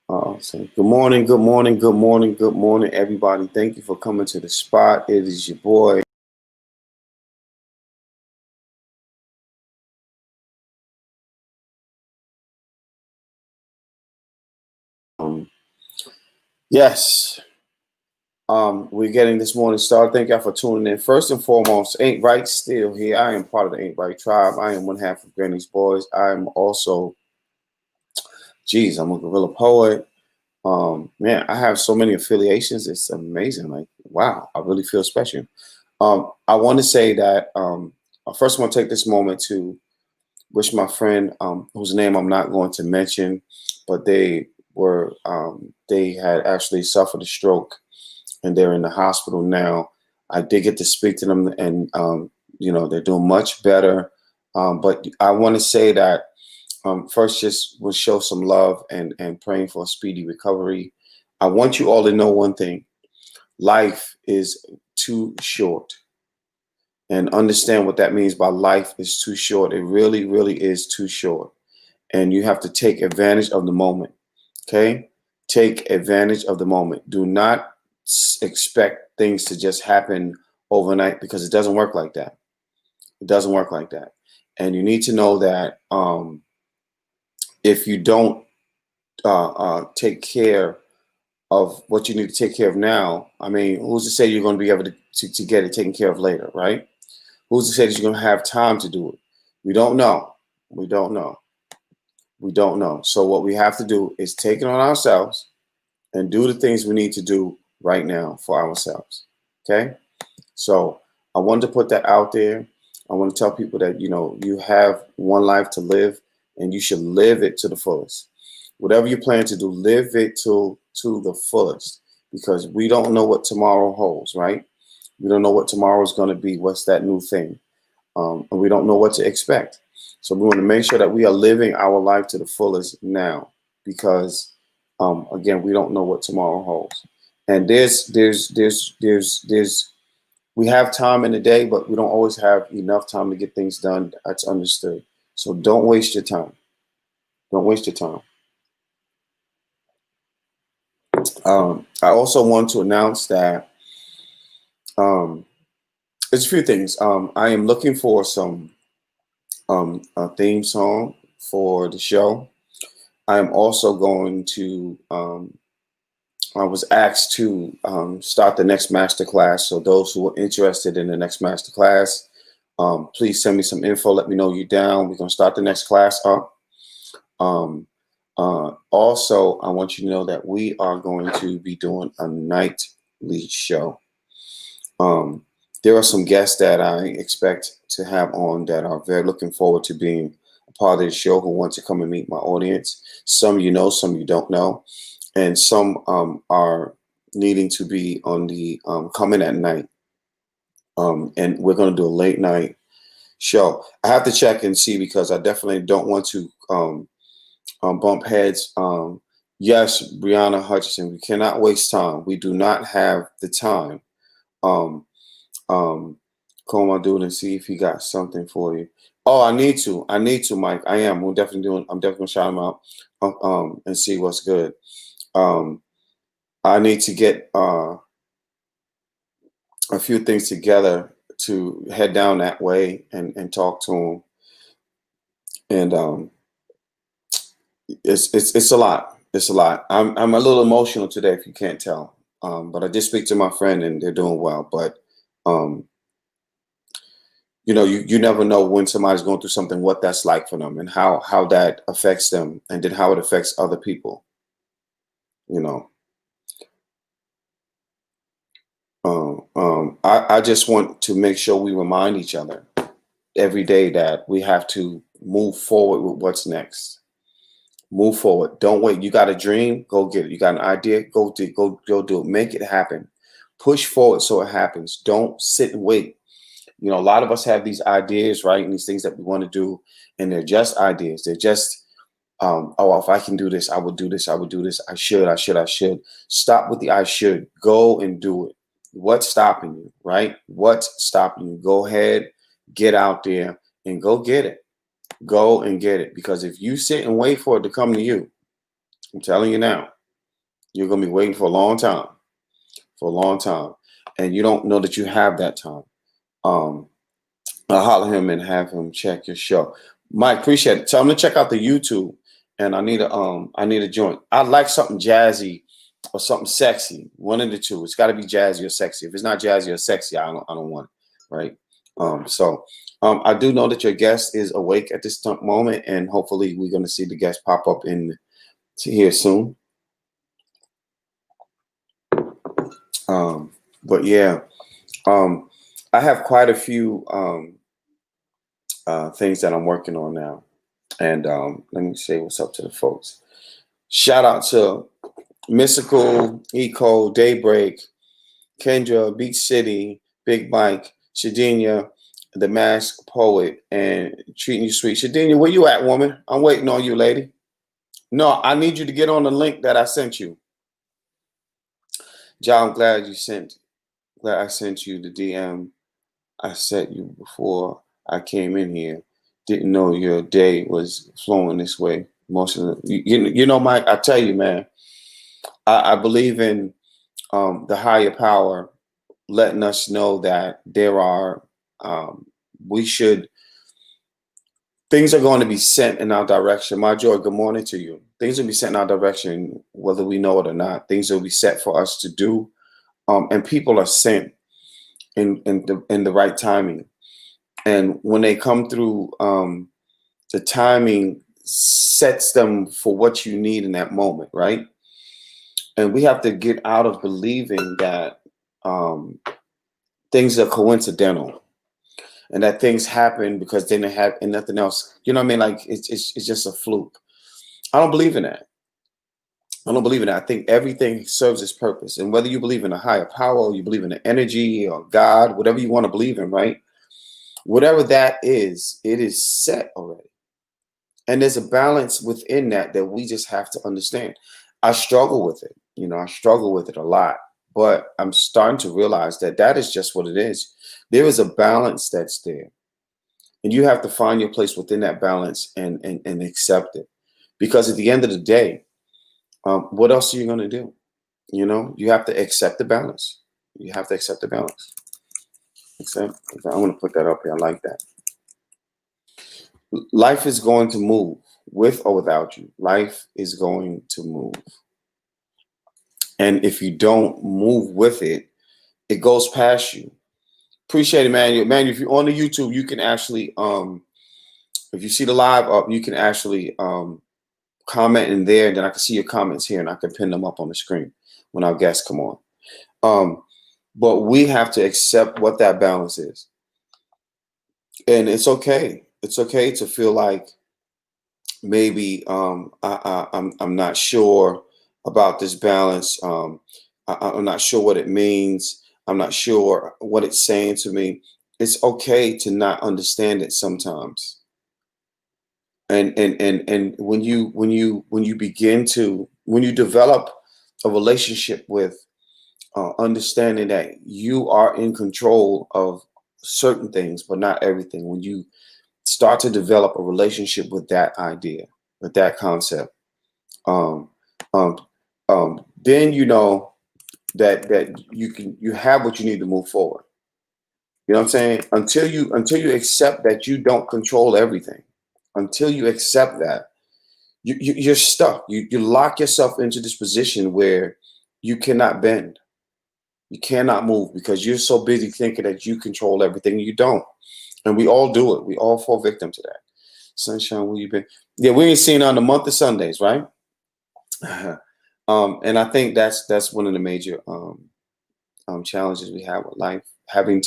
So good morning, good morning, good morning, good morning, everybody. Thank you for coming to the spot. It is your boy. Um, yes, we're getting this morning started. Thank y'all for tuning in. First and foremost, Ain't Right still here. I am part of the Ain't Right tribe. I am one half of Granny's Boys. I am also, I'm a gorilla poet. Man, I have so many affiliations. It's amazing. Like, wow, I really feel special. I want to say that I first want to take this moment to wish my friend, whose name I'm not going to mention, but they had actually suffered a stroke and they're in the hospital now. I did get to speak to them, and they're doing much better. But I want to say that first, just will show some love and praying for a speedy recovery. I want you all to know one thing: life is too short, and understand what that means by life is too short. It really, really is too short. And you have to take advantage of the moment. Okay? Take advantage of the moment. Do not expect things to just happen overnight, because it doesn't work like that. It doesn't work like that. And you need to know that if you don't take care of what you need to take care of now, I mean, who's to say you're going to be able to get it taken care of later, right? Who's to say that you're going to have time to do it? We don't know. We don't know. We don't know. So what we have to do is take it on ourselves and do the things we need to do right now for ourselves. Okay? So I wanted to put that out there. I want to tell people that, you have one life to live, and you should live it to the fullest. Whatever you plan to do, live it to the fullest, because we don't know what tomorrow holds, right? We don't know what tomorrow is going to be. What's that new thing? And we don't know what to expect. So we want to make sure that we are living our life to the fullest now, because again, we don't know what tomorrow holds. And we have time in the day, but we don't always have enough time to get things done. That's understood. So don't waste your time. Don't waste your time. I also want to announce that um, there's a few things. I am looking for some a theme song for the show. I am also going to. I was asked to start the next master class. So those who are interested in the next master class, please send me some info. Let me know you're down. We're gonna start the next class up. Um, Also, I want you to know that we are going to be doing a nightly show. Um, there are some guests that I expect to have on that are very looking forward to being a part of the show, who want to come and meet my audience. Some you know, some you don't know, and some are needing to be on the coming at night. And we're going to do a late night show. I have to check and see, because I definitely don't want to bump heads. Yes, Brianna Hutchinson, we cannot waste time. We do not have the time. Um, Call my dude and see if he got something for you. Oh, I need to. I need to, Mike. I am. We're definitely doing. I'm definitely gonna shout him out, and see what's good. Um, I need to get a few things together to head down that way and talk to him. And it's a lot. It's a lot. I'm a little emotional today, if you can't tell. But I did speak to my friend, and they're doing well. But um, you never know when somebody's going through something, what that's like for them, and how that affects them, and then how it affects other people. You know, I just want to make sure we remind each other every day that we have to move forward with what's next. Move forward. Don't wait. You got a dream, go get it. You got an idea, go do it. Make it happen. Push forward so it happens. Don't sit and wait. A lot of us have these ideas, right? And these things that we want to do, and they're just ideas. They're just, oh, if I can do this, I would do this. I would do this. I should. Stop with the I should. Go and do it. What's stopping you, right? What's stopping you? Go ahead, get out there and go get it. Go and get it. Because if you sit and wait for it to come to you, I'm telling you now, You're going to be waiting for a long time, and you don't know that you have that time. Um, I'll holler him and have him check your show. Mike, appreciate it. Tell him to check out the YouTube. And I need a joint. I like something jazzy or something sexy. One of the two. It's got to be jazzy or sexy. If it's not jazzy or sexy, I don't want it. Right. I do know that your guest is awake at this moment, and hopefully we're going to see the guest pop up in here soon. But yeah, I have quite a few things that I'm working on now. And let me say what's up to the folks. Shout out to Mystical, Eco, Daybreak, Kendra, Beach City, Big Mike, Shadinia, The Mask Poet, and Treating You Sweet. Shadinia, where you at, woman? I'm waiting on you, lady. No, I need you to get on the link that I sent you. John, I'm glad I sent you the DM I sent you before I came in here. Didn't know your day was flowing this way. Most of you know, Mike, I tell you, man, I believe in the higher power letting us know that there are, we should, things are going to be sent in our direction. My joy, good morning to you. Things will be sent in our direction, whether we know it or not. Things will be set for us to do. And people are sent in the right timing. And when they come through, the timing sets them for what you need in that moment, right? And we have to get out of believing that things are coincidental and that things happen because they didn't have and nothing else. You know what I mean? Like it's just a fluke. I don't believe in that. I don't believe in that. I think everything serves its purpose. And whether you believe in a higher power, or you believe in an energy or God, whatever you want to believe in, right? Whatever that is, it is set already. And there's a balance within that we just have to understand. I struggle with it. You know, I struggle with it a lot, but I'm starting to realize that is just what it is. There is a balance that's there, and you have to find your place within that balance and accept it. Because at the end of the day, what else are you going to do? You know, you have to accept the balance. You have to accept the balance. Accept. I'm going to put that up here. I like that. Life is going to move with or without you. Life is going to move. And if you don't move with it, it goes past you. Appreciate it, man. Man, if you're on the YouTube, you can actually, if you see the live up, you can actually comment in there, and then I can see your comments here, and I can pin them up on the screen when our guests come on. But we have to accept what that balance is. And it's okay. It's okay to feel like maybe I'm not sure about this balance. I'm not sure what it means. I'm not sure what it's saying to me. It's okay to not understand it sometimes. And when you begin to when you develop a relationship with understanding that you are in control of certain things, but not everything. When you start to develop a relationship with that idea, with that concept, um, um, then you know that you have what you need to move forward. You know what I'm saying? Until you accept that you don't control everything, until you accept that, you're stuck. You lock yourself into this position where you cannot bend. You cannot move because you're so busy thinking that you control everything. You don't. And we all do it. We all fall victim to that. Sunshine, where you been? Yeah, we ain't seen on the month of Sundays, right? And I think that's one of the major challenges we have with life, having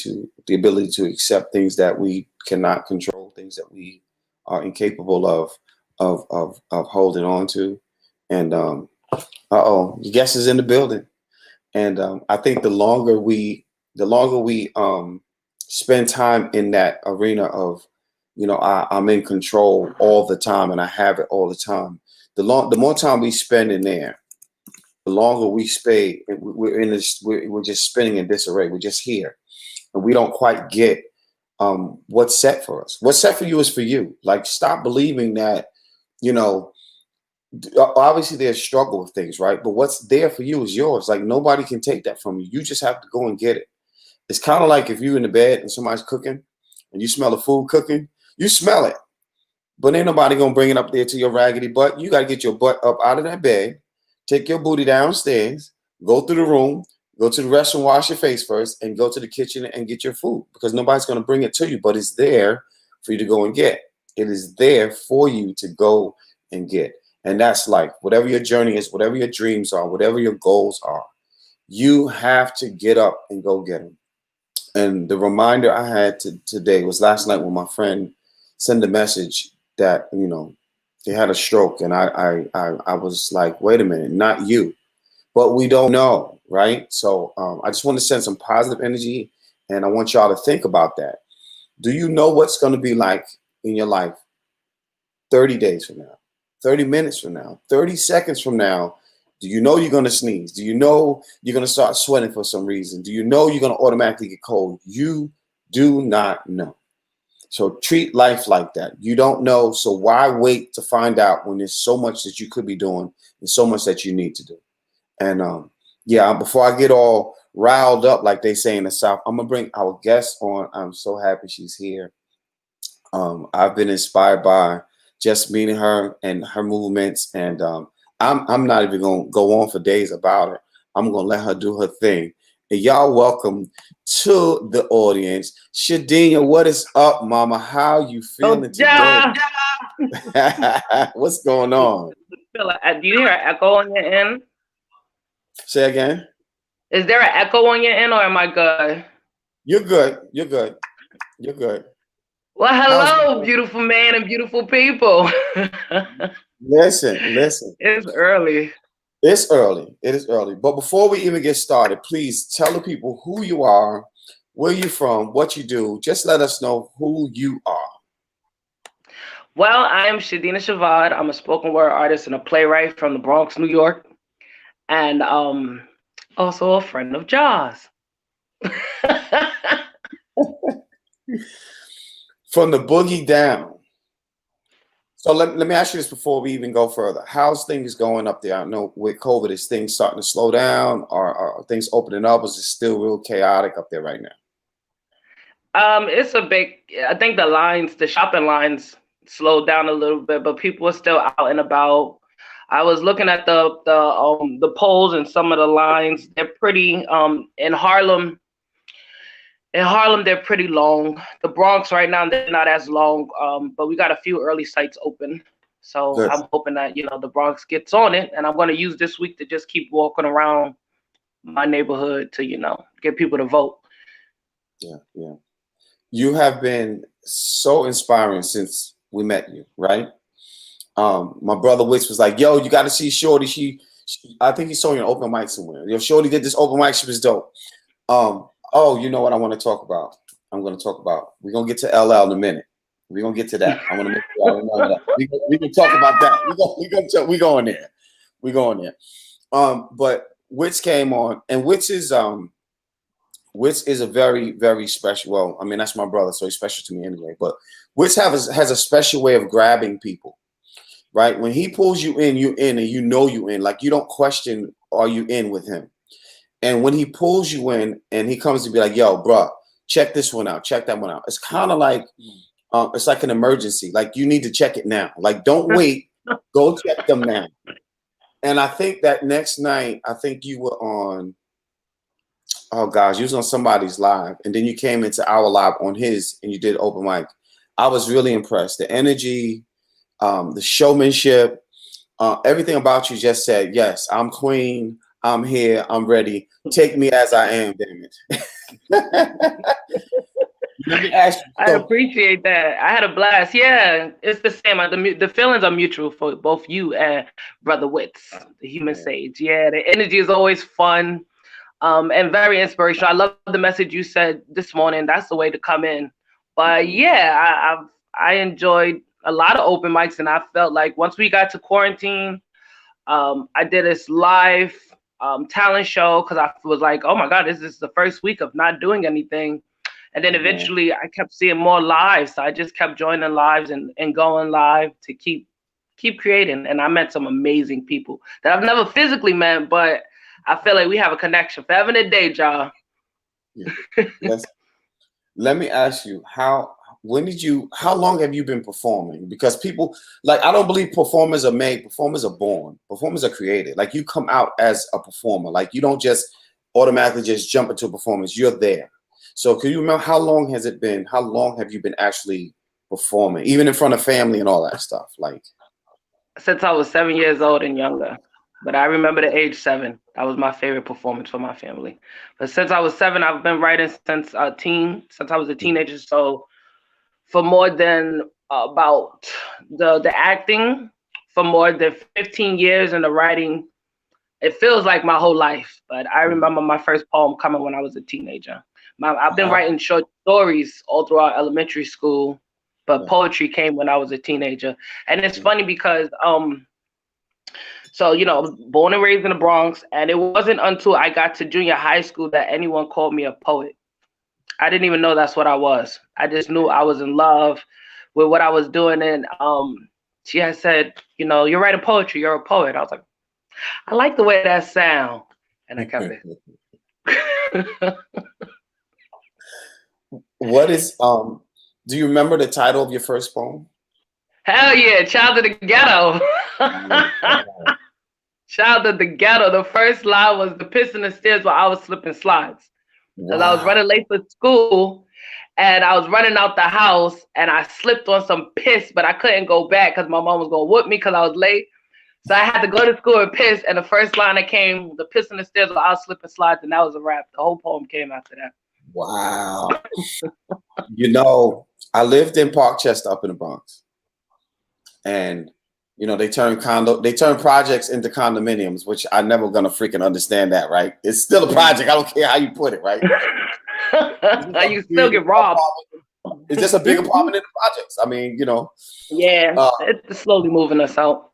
the ability to accept things that we cannot control, things that we are incapable of holding on to. And your guest is in the building. And I think the longer we spend time in that arena of, you know, I'm in control all the time and I have it all the time. The more time we spend in there, the longer we stay. We're in this. We're just spinning in disarray. We're just here, and we don't quite get what's set for us. What's set for you is for you. Like, stop believing that, you know, Obviously there's struggle with things, right? But what's there for you is yours. Like nobody can take that from you. You just have to go and get it. It's kind of like if you're in the bed and somebody's cooking and you smell the food cooking, you smell it. But ain't nobody gonna bring it up there to your raggedy butt. You gotta get your butt up out of that bed, take your booty downstairs, go through the room, go to the restroom, wash your face first, and go to the kitchen and get your food because nobody's gonna bring it to you, but it's there for you to go and get. It is there for you to go and get. And that's life. Whatever your journey is, whatever your dreams are, whatever your goals are, you have to get up and go get them. And the reminder I had today was last night when my friend sent a message that he had a stroke, and I was like, wait a minute, not you, but we don't know, right? So I just want to send some positive energy, and I want y'all to think about that. Do you know what's going to be like in your life 30 days from now, 30 minutes from now, 30 seconds from now? Do you know you're going to sneeze? Do you know you're going to start sweating for some reason? Do you know you're going to automatically get cold? You do not know. So treat life like that. You don't know, so why wait to find out when there's so much that you could be doing and so much that you need to do? And yeah, before I get all riled up, like they say in the South, I'm gonna bring our guest on. I'm so happy she's here. I've been inspired by just meeting her and her movements, and I'm not even gonna go on for days about it. I'm gonna let her do her thing. And y'all welcome to the audience, Shadina. What is up, Mama? How you feeling today? Yeah. What's going on? Do you hear an echo on your end? Say again. Is there an echo on your end, or am I good? You're good. You're good. You're good. Well, How's hello, beautiful man and beautiful people. listen. It's early. It's early. It is early. But before we even get started, please tell the people who you are, where you're from, what you do. Just let us know who you are. Well, I am Shadina Shavad. I'm a spoken word artist and a playwright from the Bronx, New York, and also a friend of Jaws. From the boogie down. So let me ask you this before we even go further. How's things going up there? I know with COVID, is things starting to slow down, or are things opening up? Is it still real chaotic up there right now? It's a big. I think the shopping lines slowed down a little bit, but people are still out and about. I was looking at the poles and some of the lines. They're pretty in Harlem. In Harlem, they're pretty long. The Bronx right now, they're not as long, but we got a few early sites open. So Good. I'm hoping that the Bronx gets on it, and I'm going to use this week to just keep walking around my neighborhood to get people to vote. Yeah. You have been so inspiring since we met you, right? My brother Wicks was like, "Yo, you got to see Shorty. I think he saw you in an open mic somewhere. Yo, Shorty did this open mic. She was dope." Oh, you know what I want to talk about? I'm going to talk about. We're gonna get to LL in a minute. We're gonna get to that. I want to make sure I remember that. We can talk about that. We going there. We going there. But Wits came on, and Wits is a very, very special. Well, I mean that's my brother, so he's special to me anyway. But Wits has a special way of grabbing people, right? When he pulls you in, and you know you in. Like you don't question, are you in with him? And when he pulls you in and he comes to be like, yo, bro, check this one out, check that one out. It's kind of like, it's like an emergency. Like you need to check it now. Like don't wait, go check them now. And I think that next night, I think you were on, oh gosh, you was on somebody's live. And then you came into our live on his and you did open mic. I was really impressed. The energy, the showmanship, everything about you just said, yes, I'm queen. I'm here. I'm ready. Take me as I am, damn it. Let me ask you. I appreciate that. I had a blast. Yeah, it's the same. The feelings are mutual for both you and Brother Wits, the human sage. Yeah, the energy is always fun and very inspirational. I love the message you said this morning. That's the way to come in. But yeah, I enjoyed a lot of open mics, and I felt like once we got to quarantine, I did this live talent show because I was like, oh my God, this is the first week of not doing anything. And then eventually I kept seeing more lives. So I just kept joining lives and going live to keep keep creating. And I met some amazing people that I've never physically met, but I feel like we have a connection forever and a day, y'all. Yeah. Yes. Let me ask you, how long have you been performing? Because people, like, I don't believe performers are made, performers are born, performers are created. Like, you come out as a performer, like, you don't just automatically just jump into a performance, you're there. So can you remember, how long has it been? How long have you been actually performing, even in front of family and all that stuff? Like, Since I was 7 years old and younger. But I remember the age 7. That was my favorite performance for my family. But since I was 7, I've been writing since since I was a teenager. So for more than about the acting, for more than 15 years, and the writing, it feels like my whole life. But I remember my first poem coming when I was a teenager. I've been writing short stories all throughout elementary school, but poetry came when I was a teenager. And it's funny because so, you know, born and raised in the Bronx, and it wasn't until I got to junior high school that anyone called me a poet. I didn't even know that's what I was. I just knew I was in love with what I was doing. And she had said, you know, you're writing poetry, you're a poet. I was like, I like the way that sound. And I kept it. what is, do you remember the title of your first poem? Hell yeah, Child of the Ghetto. Child of the Ghetto. The first line was the piss in the stairs while I was slipping slides. Because I was running late for school, and I was running out the house, and I slipped on some piss, but I couldn't go back because my mom was going to whoop me because I was late. So I had to go to school and piss, and the first line that came, the piss in the stairs while I was slipping slides, and that was a wrap. The whole poem came after that. Wow. You know, I lived in Parkchester up in the Bronx. And you know, they turn projects into condominiums, which I'm never gonna freaking understand that, right? It's still a project. I don't care how you put it, right? You still get robbed. It's just a big apartment in the projects. I mean, you know. Yeah, it's slowly moving us out.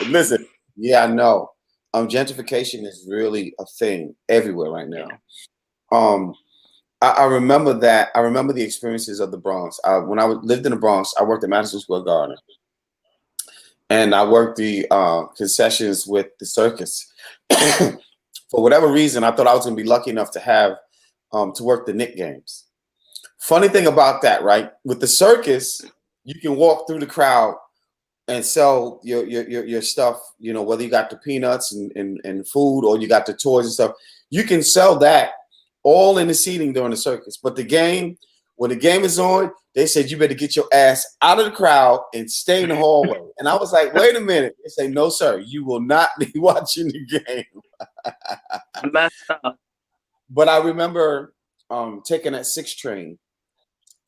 Listen, yeah, I know. Gentrification is really a thing everywhere right now. Yeah. I remember that. I remember the experiences of the Bronx. When I lived in the Bronx, I worked at Madison Square Garden. And I worked the concessions with the circus. For whatever reason, I thought I was going to be lucky enough to have to work the Knick games. Funny thing about that, right? With the circus, you can walk through the crowd and sell your stuff. You know, whether you got the peanuts and food or you got the toys and stuff, you can sell that all in the seating during the circus. But the game, when the game is on, they said you better get your ass out of the crowd and stay in the hallway. And I was like, wait a minute. They say, no, sir, you will not be watching the game. Messed up. But I remember taking that 6 train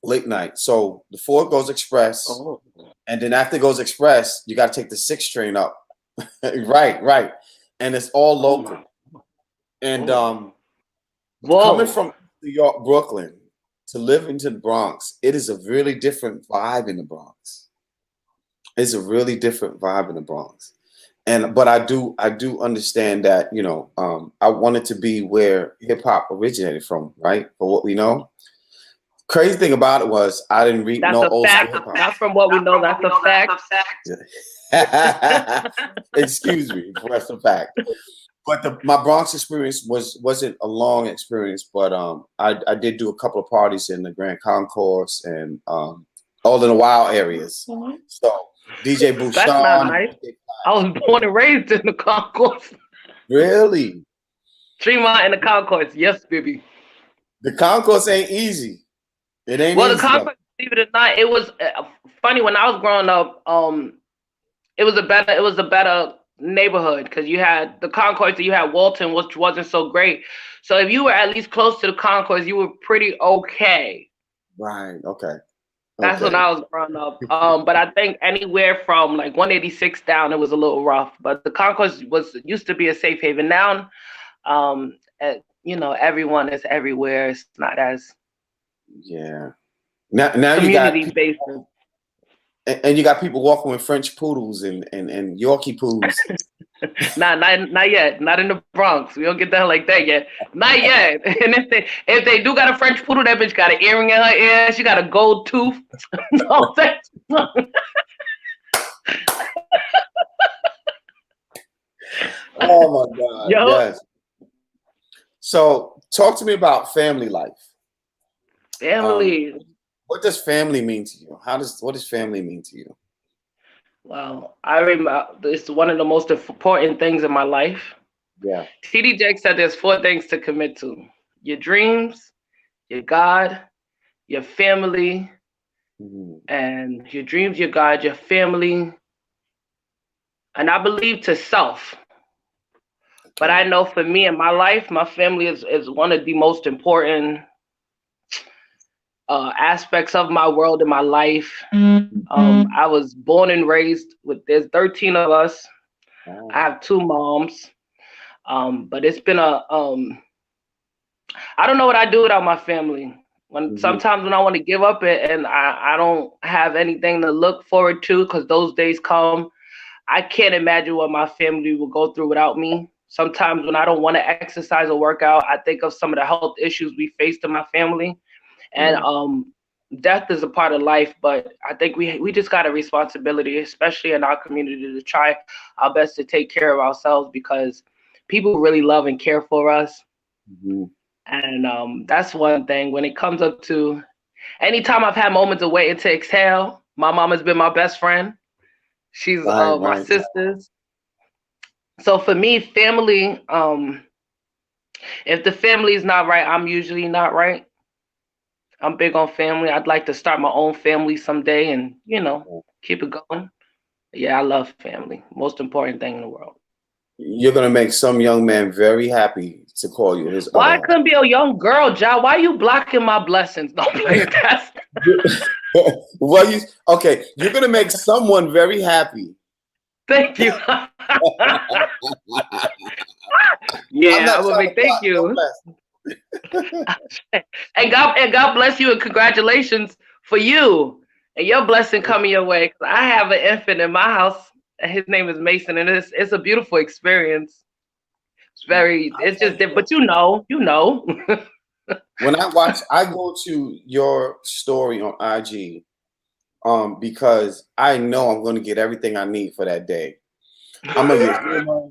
late night. So the 4 goes express. Oh. And then after it goes express, you got to take the 6 train up. Right. And it's all local. And coming from New York, Brooklyn, to live into the Bronx, it is a really different vibe in the Bronx. It's a really different vibe in the Bronx. But I do understand that, you know, I wanted to be where hip hop originated from, right? For what we know. Crazy thing about it was I didn't read no old school hip hop. That's from what we know. That's a fact. Excuse me, that's a fact. But my Bronx experience wasn't a long experience, but I did do a couple of parties in the Grand Concourse and all in the wild areas. Mm-hmm. So DJ Bouchon. That's not nice. I was born and raised in the Concourse. Really? Tremont in the Concourse, yes, baby. The Concourse ain't easy. It ain't. Well, easy, the Concourse, believe it or not, it was funny when I was growing up. It was a better neighborhood because you had the Concourse and you had Walton, which wasn't so great. So if you were at least close to the Concourse, you were pretty okay. Right. Okay. That's when I was growing up. But I think anywhere from like 186 down, it was a little rough. But the Concourse used to be a safe haven. Now, you know, everyone is everywhere. It's not as Now you got based. And you got people walking with French poodles and Yorkie poodles. Not yet. Not in the Bronx. We don't get down like that yet. Not yet. And if they do got a French poodle, that bitch got an earring in her ear. She got a gold tooth. No, Oh my God. Yo, Yes. So talk to me about family life. Um, family. what does family mean to you? What does family mean to you? Wow, I remember it's one of the most important things in my life. Yeah. TD Jakes said there's four things to commit to: your dreams, your God, your family, Mhm. and your dreams, your God, your family, and I believe to self. But Okay. I know for me in my life, my family is one of the most important aspects of my world in my life. I was born and raised there's 13 of us. I Oh. have two moms. But it's been I don't know what I do without my family. When Mhm. sometimes when I want to give up it and I don't have anything to look forward to because those days come, I can't imagine what my family will go through without me. Sometimes when I don't want to exercise or work out, I think of some of the health issues we faced in my family. And Yeah. death is a part of life, but I think we just got a responsibility, especially in our community, to try our best to take care of ourselves because people really love and care for us. Mhm. And that's one thing. When it comes up to anytime I've had moments of waiting to exhale, my mom has been my best friend. She's Right. my Right. sisters. So for me, family, if the family is not right, I'm usually not right. I'm big on family. I'd like to start my own family someday and, keep it going. Yeah, I love family. Most important thing in the world. You're gonna make some young man very happy to call you his other Why half. couldn't be a young girl, Ja? Why you blocking my blessings? Don't play with that. Well, you okay? You're gonna make someone very happy. Thank you. I'm Yeah, not I would trying to make thank block no you. blessing. And God bless you and congratulations for you and your blessing coming your way. 'Cause I have an infant in my house and his name is Mason and it's a beautiful experience. I It's tell just you but this. you know. When I go to your story on IG, because I know I'm going to get everything I need for that day. I'm gonna get humor.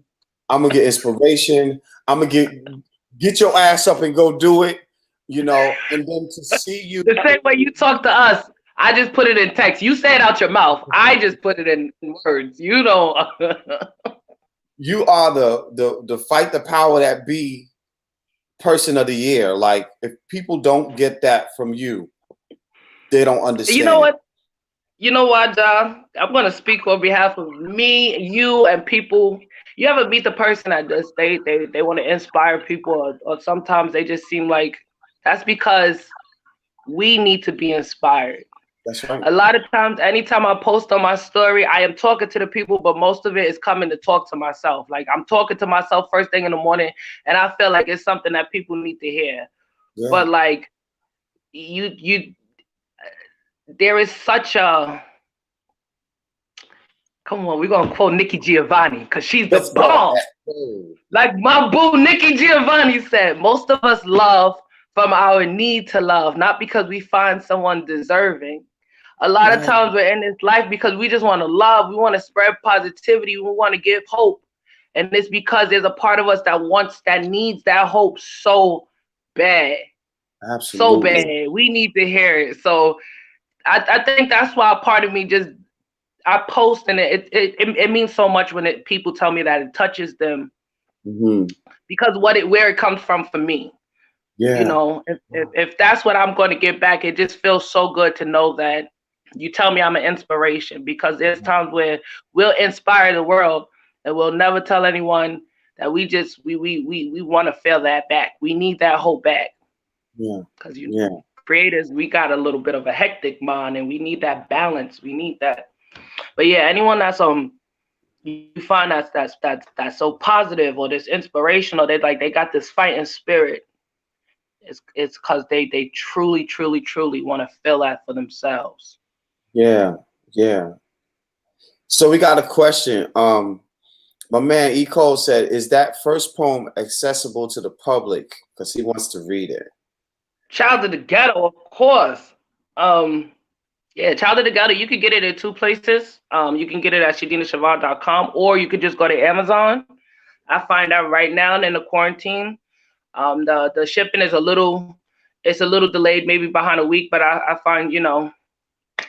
I'm gonna get inspiration. I'm gonna get your ass up and go do it. And then to see you, The same way you talk to us, I just put it in text. You say it out your mouth. I just put it in words. You don't. you are the fight the power that be person of the year. Like if people don't get that from you, they don't You know understand. what? You know what, John? I'm gonna speak on behalf of me, you, and people. You ever meet the person that just they want to inspire people, or sometimes they just seem like that's because we need to be inspired. That's right. A lot of times, anytime I post on my story, I am talking to the people, but most of it is coming to talk to myself. Like I'm talking to myself first thing in the morning, and I feel like it's something that people need to hear. Yeah. But like you, there is such a come on, we're gonna quote Nikki Giovanni because she's the Let's go. bomb. Like my boo Nikki Giovanni said, most of us love from our need to love, not because we find someone deserving. A lot of Yeah. times we're in this life because we just want to love, we want to spread positivity, we want to give hope. And it's because there's a part of us that needs that hope so bad. So Absolutely. bad. We need to hear it. So I think that's why a part of me just I post and it means so much when people tell me that it touches them Hmm. because where it comes from for me. Yeah. If that's what I'm going to get back, it just feels so good to know that you tell me I'm an inspiration because there's times where we'll inspire the world and we'll never tell anyone that we want to feel that back. We need that hope back Yeah. because Yeah. creators, we got a little bit of a hectic mind and we need that balance. We need that. But yeah, anyone that's you find that's so positive or this inspirational, they got this fighting spirit. It's because they truly want to feel that for themselves. Yeah. Yeah. So we got a question. My man E. Cole said, "Is that first poem accessible to the public?" Because he wants to read it. Child of the Ghetto, of course. Um, yeah, Child of the Ghetto, you could get it in two places. You can get it at shadinashavon.com or you could just go to Amazon. I find out right now in the quarantine. The shipping is it's a little delayed, maybe behind a week, but I find,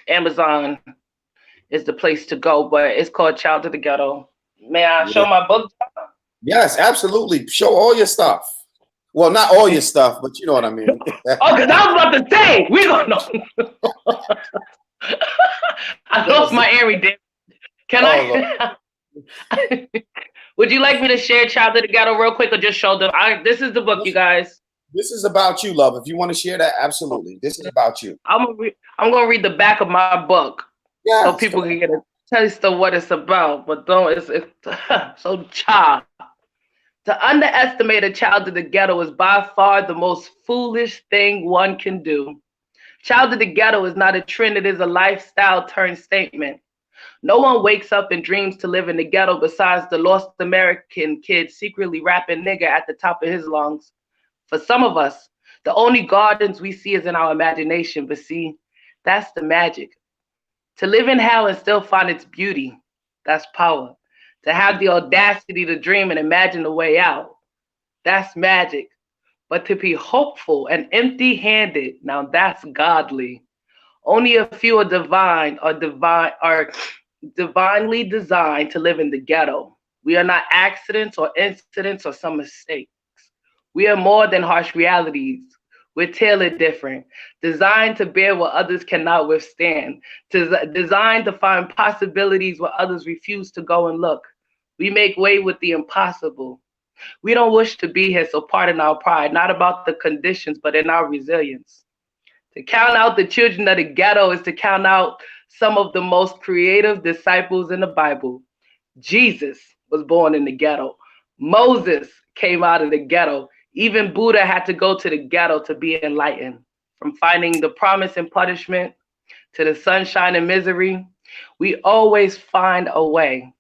Amazon is the place to go. But it's called Child of the Ghetto. May I show Yeah. my book? Yes, absolutely. Show all your stuff. Well, not all your stuff, but you know what I mean. Oh, because I was about to say, we don't know. I lost my earring, damn. Can I? Would you like me to share Child of the Ghetto real quick or just show them? This is the book, you guys. This is about you, love. If you want to share that, absolutely. This is about you. I'm gonna read the back of my book so Yes, people can get a taste of what it's about. But don't it's so child. To underestimate a child of the ghetto is by far the most foolish thing one can do. Child of the ghetto is not a trend, it is a lifestyle turned statement. No one wakes up and dreams to live in the ghetto besides the lost American kid secretly rapping nigga at the top of his lungs. For some of us, the only gardens we see is in our imagination, but see, that's the magic. To live in hell and still find its beauty, that's power. To have the audacity to dream and imagine the way out, that's magic. But to be hopeful and empty-handed, now that's godly. Only a few are divinely designed to live in the ghetto. We are not accidents or incidents or some mistakes. We are more than harsh realities. We're tailored different, designed to bear what others cannot withstand, designed to find possibilities where others refuse to go and look. We make way with the impossible. We don't wish to be here, so pardon our pride, not about the conditions, but in our resilience. To count out the children of the ghetto is to count out some of the most creative disciples in the Bible. Jesus was born in the ghetto. Moses came out of the ghetto. Even Buddha had to go to the ghetto to be enlightened. From finding the promise and punishment to the sunshine and misery, we always find a way.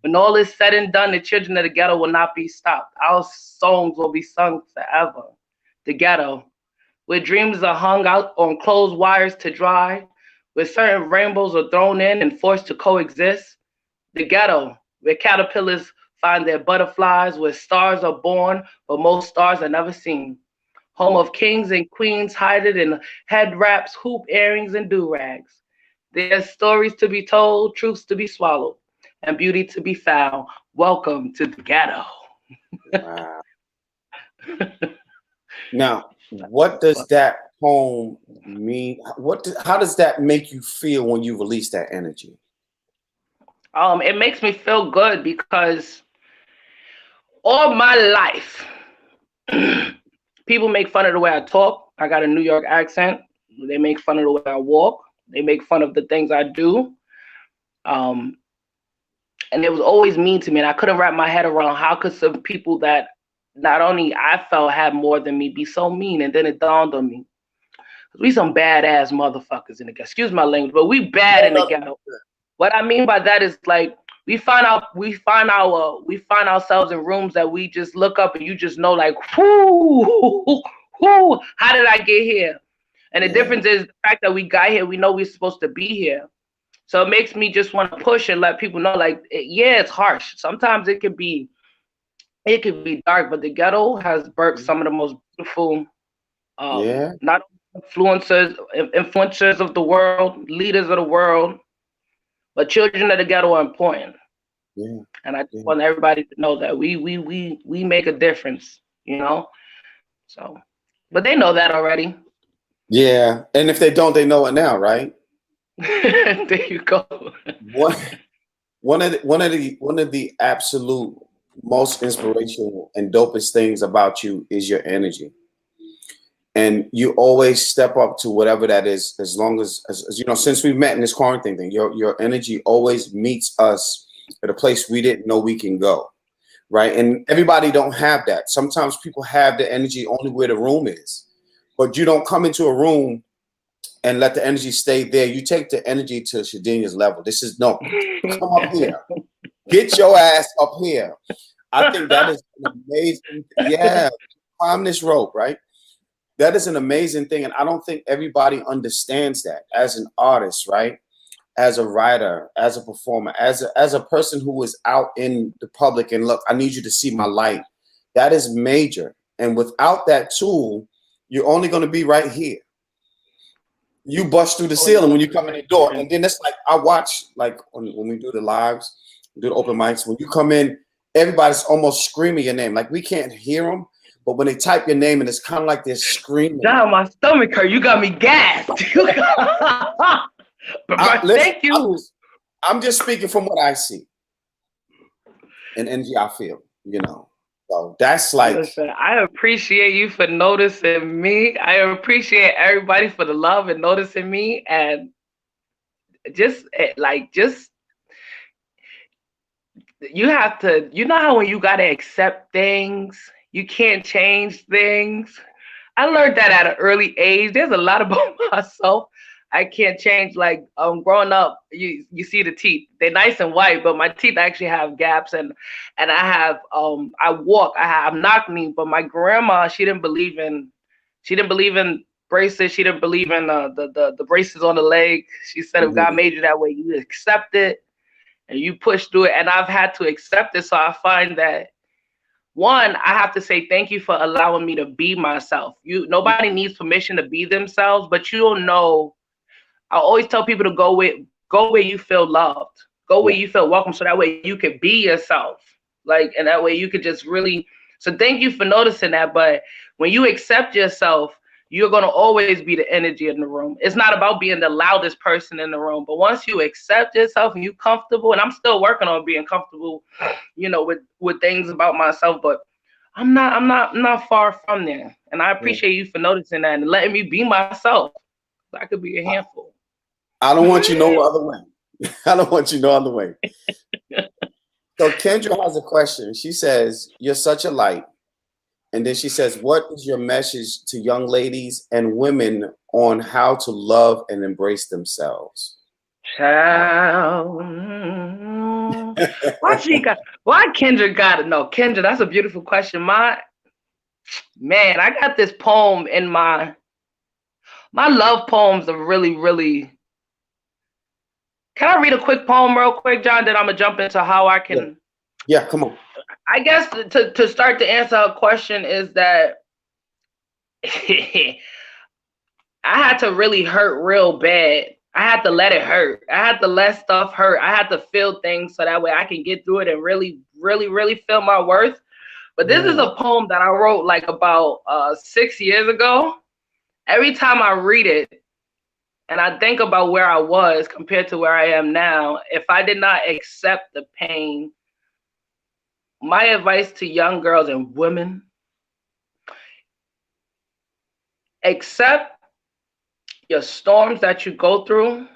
When all is said and done, the children of the ghetto will not be stopped. Our songs will be sung forever. The ghetto, where dreams are hung out on closed wires to dry, where certain rainbows are thrown in and forced to coexist. The ghetto, where caterpillars find their butterflies, where stars are born, but most stars are never seen. Home of kings and queens hiding in head wraps, hoop earrings, and do-rags. There's stories to be told, truths to be swallowed, and beauty to be found. Welcome to the ghetto. Wow. Now, what does that poem mean? How does that make you feel when you release that energy? It makes me feel good because all my life, people make fun of the way I talk. I got a New York accent. They make fun of the way I walk. They make fun of the things I do. And it was always mean to me. And I couldn't wrap my head around how could some people that not only I felt had more than me be so mean. And then it dawned on me. We some badass motherfuckers in the ghetto. Excuse my language, but we bad in the ghetto. What I mean by that is like we find ourselves in rooms that we just look up and you just know like, whoo, how did I get here? And the difference is the fact that we got here, we know we're supposed to be here. So it makes me just want to push and let people know, like, yeah, it's harsh. Sometimes it could be dark, but the ghetto has birthed some of the most beautiful, not influencers of the world, leaders of the world, but children of the ghetto are important. Yeah. And I just want everybody to know that we make a difference, you know? So, but they know that already. Yeah. And if they don't, they know it now, right? There you go. One of the absolute most inspirational and dopest things about you is your energy. And you always step up to whatever that is, as long as you know, since we've met in this quarantine thing, your energy always meets us at a place we didn't know we can go. Right. And everybody don't have that. Sometimes people have the energy only where the room is, but you don't come into a room and let the energy stay there. You take the energy to Shadenia's level. This is no, come up here. Get your ass up here. I think that is an amazing, climb this rope, right? That is an amazing thing. And I don't think everybody understands that as an artist, right? as a writer, as a performer, as a person who is out in the public and look, I need you to see my light. That is major. And without that tool, you're only going to be right here. You bust through the ceiling when you come in the door. And then it's like, I watch, like when we do the lives, do the open mics, when you come in, everybody's almost screaming your name. Like we can't hear them, but when they type your name and it's kind of like they're screaming. John, my stomach hurt. You got me gassed. Thank you. I'm just speaking from what I see and energy I feel, you know. So that's like. Listen, I appreciate you for noticing me. I appreciate everybody for the love and noticing me, and just you have to. You know how when you gotta accept things, you can't change things. I learned that at an early age. There's a lot about myself I can't change. Like growing up, you see the teeth. They're nice and white, but my teeth actually have gaps, and I have I walk. I'm knock knee, but my grandma, she didn't believe in braces. She didn't believe in the braces on the leg. She said if God made you that way, you accept it and you push through it. And I've had to accept it. So I find that one, I have to say thank you for allowing me to be myself. Nobody needs permission to be themselves, but you don't know. I always tell people to go where you feel loved, go where you feel welcome, so that way you could be yourself. Like, and that way you could just really. So thank you for noticing that. But when you accept yourself, you're gonna always be the energy in the room. It's not about being the loudest person in the room, but once you accept yourself and you're comfortable, and I'm still working on being comfortable, you know, with things about myself, but I'm not far from there. And I appreciate you for noticing that and letting me be myself. I could be a handful. I don't want you no other way. I don't want you no other way. So Kendra has a question. She says, "You're such a light." And then she says, "What is your message to young ladies and women on how to love and embrace themselves?" Child. Why Kendra got it? No, Kendra, that's a beautiful question. I got this poem in my love poems are really, really. Can I read a quick poem real quick, John? Then I'm gonna jump into how I can. Yeah, come on. I guess to start to answer her question is that I had to really hurt real bad. I had to let it hurt. I had to let stuff hurt. I had to feel things so that way I can get through it and really, really, really feel my worth. But this is a poem that I wrote like about 6 years ago. Every time I read it and I think about where I was compared to where I am now, if I did not accept the pain, my advice to young girls and women, accept your storms that you go through.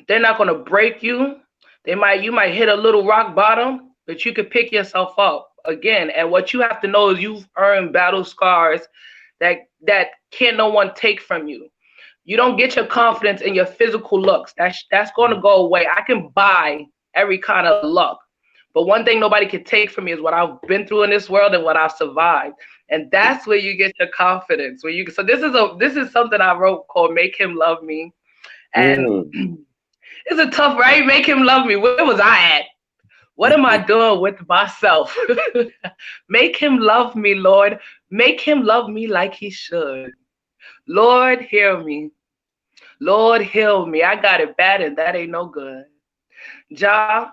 They're not going to break you. You might hit a little rock bottom, but you could pick yourself up again. And what you have to know is you've earned battle scars that can't no one take from you. You don't get your confidence in your physical looks. That's going to go away. I can buy every kind of luck, but one thing nobody can take from me is what I've been through in this world and what I've survived. And that's where you get your confidence. So this is something I wrote called "Make Him Love Me," and it's a tough, right? Make him love me. Where was I at? What am I doing with myself? Make him love me, Lord. Make him love me like he should. Lord, hear me. Lord, heal me. I got it bad and that ain't no good. Jah,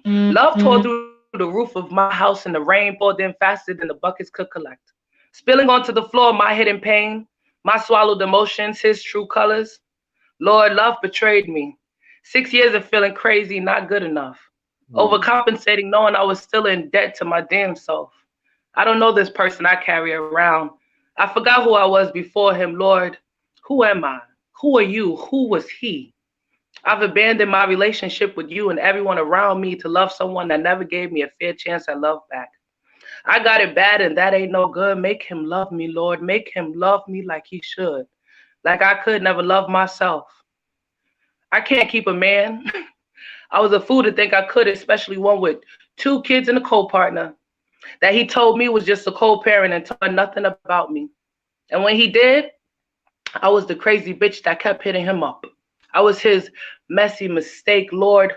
love tore through the roof of my house and the rain poured in faster than the buckets could collect. Spilling onto the floor, my hidden pain, my swallowed emotions, his true colors. Lord, love betrayed me. 6 years of feeling crazy, not good enough. Overcompensating, knowing I was still in debt to my damn self. I don't know this person I carry around. I forgot who I was before him. Lord, who am I? Who are you? Who was he? I've abandoned my relationship with you and everyone around me to love someone that never gave me a fair chance at love back. I got it bad and that ain't no good. Make him love me, Lord. Make him love me like he should. Like I could never love myself. I can't keep a man. I was a fool to think I could, especially one with 2 kids and a co-partner that he told me was just a co-parent and told nothing about me. And when he did, I was the crazy bitch that kept hitting him up. I was his messy mistake, Lord.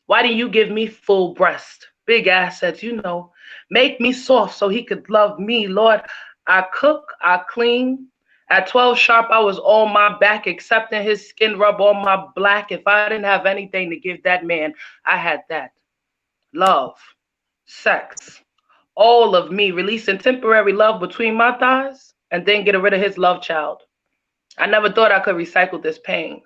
Why didn't you give me full breast, big assets, make me soft so he could love me, Lord. I cook, I clean. At 12 sharp, I was on my back, accepting his skin rub on my black. If I didn't have anything to give that man, I had that. Love, sex, all of me, releasing temporary love between my thighs and then getting rid of his love child. I never thought I could recycle this pain.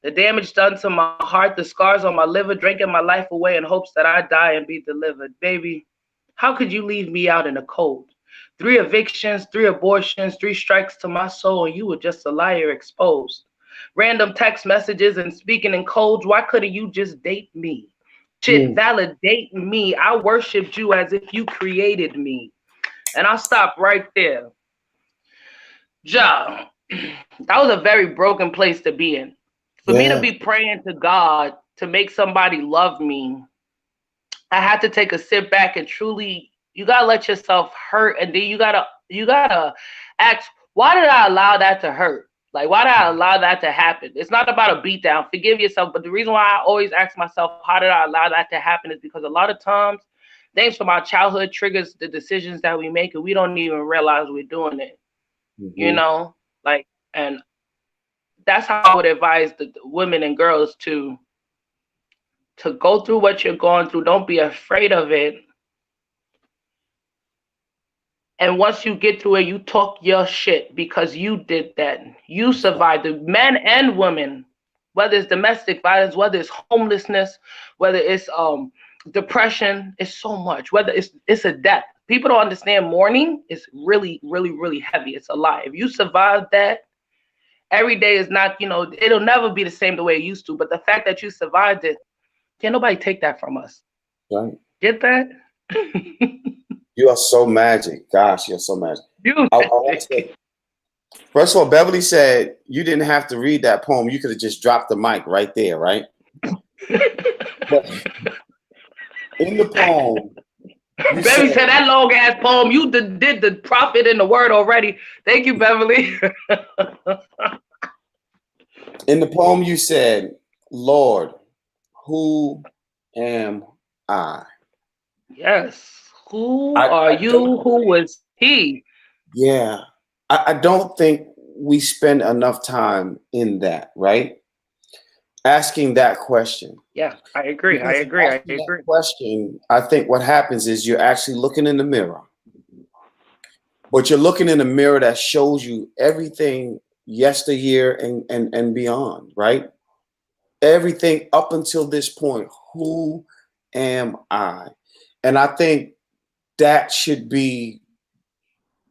The damage done to my heart, the scars on my liver, drinking my life away in hopes that I die and be delivered. Baby, how could you leave me out in the cold? 3 evictions, 3 abortions, 3 strikes to my soul, and you were just a liar exposed. Random text messages and speaking in codes. Why couldn't you just date me? Shit, validate me. I worshipped you as if you created me. And I'll stop right there. Ja, that was a very broken place to be in. For me to be praying to God to make somebody love me, I had to take a sit back and truly, you gotta let yourself hurt, and then you gotta ask, why did I allow that to hurt? Like, why did I allow that to happen? It's not about a beatdown. Forgive yourself. But the reason why I always ask myself, how did I allow that to happen, is because a lot of times, things from our childhood triggers the decisions that we make, and we don't even realize we're doing it. And that's how I would advise the women and girls to go through what you're going through. Don't be afraid of it. And once you get through it, you talk your shit because you did that. You survived it. Men and women, whether it's domestic violence, whether it's homelessness, whether it's depression, it's so much. Whether it's a death. People don't understand mourning is really, really, really heavy. It's a lie. If you survive that, every day is not, it'll never be the same the way it used to. But the fact that you survived it, can't nobody take that from us. Right. Get that? You are so magic. Gosh, you're so magic. First of all, Beverly said you didn't have to read that poem. You could have just dropped the mic right there, right? But in the poem, Beverly said that long ass poem. You did the prophet in the word already. Thank you, Beverly. In the poem, you said, Lord, who am I? Yes. Who are you? Who was he? Yeah. I don't think we spend enough time in that, right? Asking that question. Yeah, I agree. Because I agree. that question, I think what happens is you're actually looking in the mirror. But you're looking in a mirror that shows you everything yesteryear and beyond, right? Everything up until this point. Who am I? And I think that should be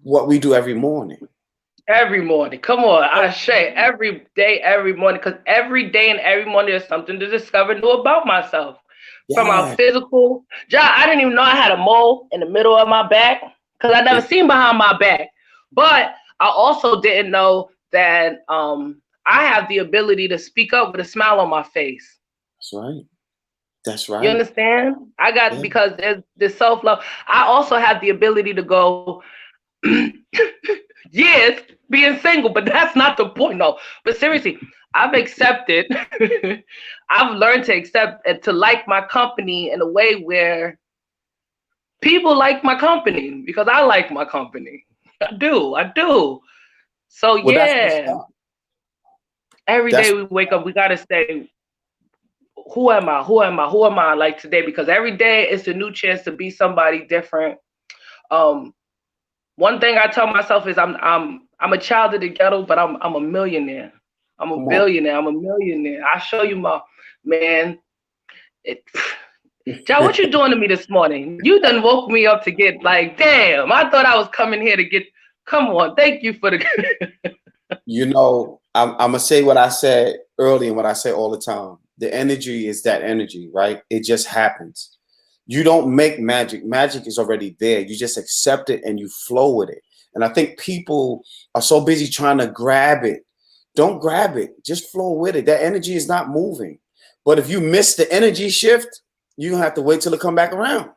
what we do every morning. Every morning. Come on. I say every day, every morning. Because every day and every morning there's something to discover new about myself. Yeah. From my physical. I didn't even know I had a mole in the middle of my back. Because I never seen behind my back. But I also didn't know that I have the ability to speak up with a smile on my face. That's right. That's right. You understand? I got, because there's self-love. I also have the ability to go, yes, being single, but that's not the point. No, but seriously, I've accepted, I've learned to accept and to like my company in a way where people like my company because I like my company. I do. So well, every day we wake up, we got to say, who am I? Who am I? Who am I like today? Because every day it's a new chance to be somebody different. One thing I tell myself is I'm a child of the ghetto, but I'm a millionaire. I'm a billionaire. I'm a millionaire. I show you my man. John, what you doing to me this morning? You done woke me up to get like, damn, I thought I was coming here to get, come on. Thank you for the. I'm going to say what I said earlier and what I say all the time. The energy is that energy, right? It just happens. You don't make magic. Magic is already there. You just accept it and you flow with it. And I think people are so busy trying to grab it. Don't grab it. Just flow with it. That energy is not moving. But if you miss the energy shift, you have to wait till it come back around.